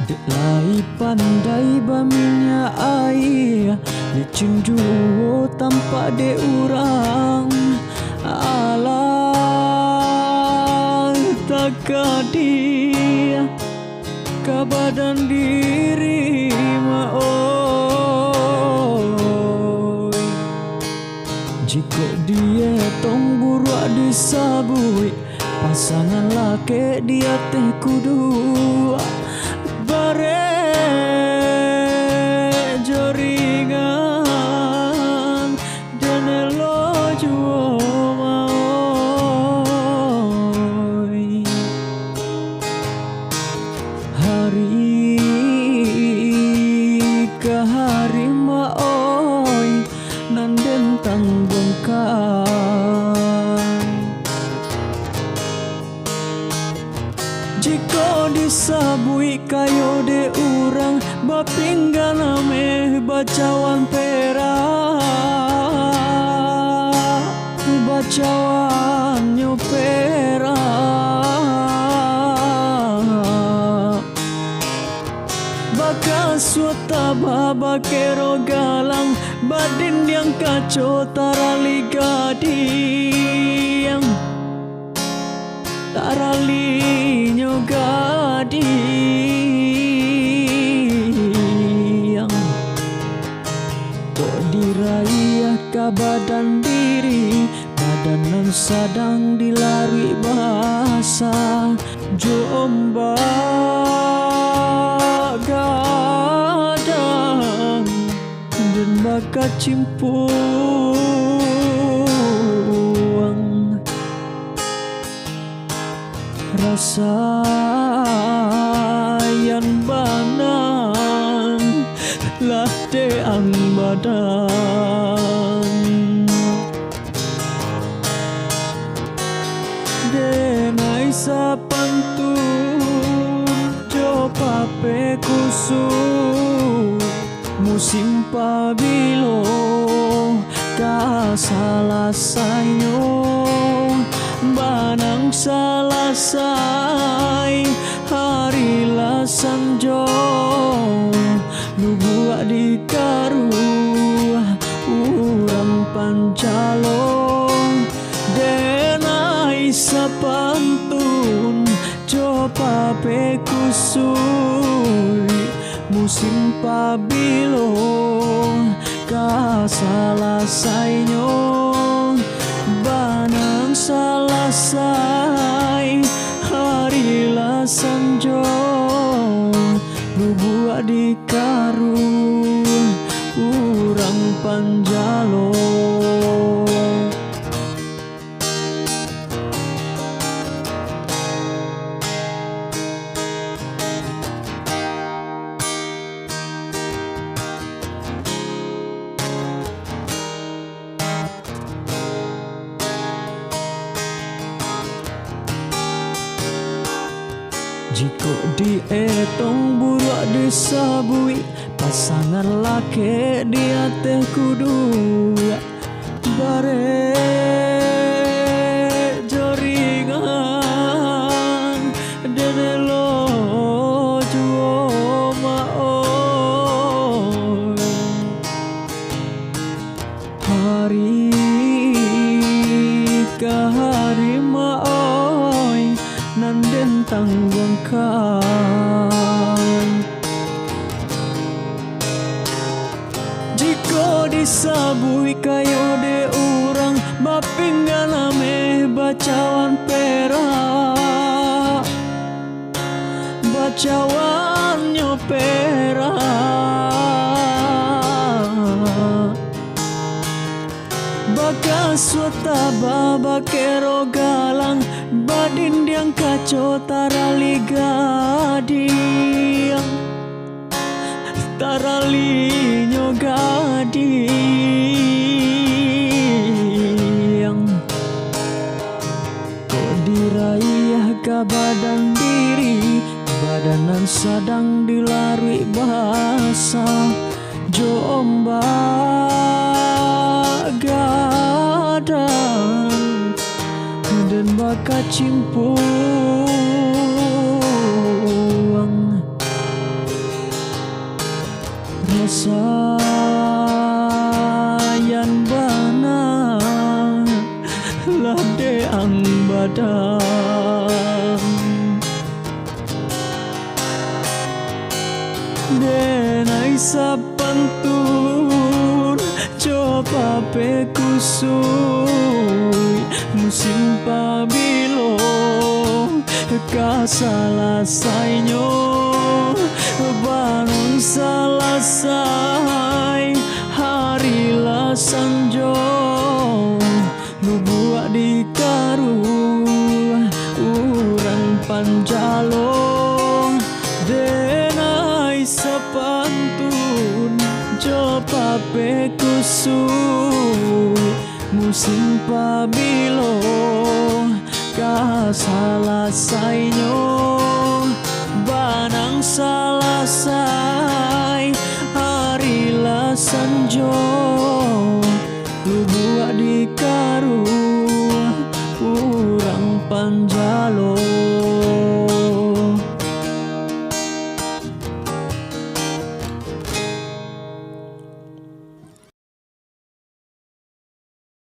Dek lai pandai baminya ai licin duo tanpa de urang alang tak dia ke badan diri maoi jika dia tong buruak disabui pasangan laki dia teh kudu bare joringan dan elo juo maoi hari ke hari maoi nanden tanggung jika disabui kayo de urang bapinggan ame bacawan perak bacawan perak baka suata baba kero galang badin yang kacau tarali gading tarali gading kok diraya ke badan diri badanan sadang dilari bahasa jomba gadang dan baka cimpuang rasa yang banan lah deang badan denai sapantun jo pape kusu musim pabilo ka salah sayo banang salah say hari lasanjo nubuak di karu urang pancalo denai sapantun coba pekusui musim pabilo ka salah sainyo banang salah say hari lasanjo nubuak di karu urang panjalo jika dietong buruak disabui pasangan laki dia teh kudu bare joringan dan elo juo maoi hari ke hari maoi nanden tanggung jika disabui kayo de urang bapinggan ame bacawan perak bacawan perak baka suata baba kero galang badin yang kacau tarali gading tarali gading kok dirayah ke badan diri badanan sadang dilarui bahasa jomba gadang dan baka cimpuang sapantun coba pe kusui musim pabilo kasalasainya bangun salasai hari la sanjong nubuak di karu urang panjalo denai sapantun coba pe kusui musim pabilo kasalasainya banang salasai hari la sanjong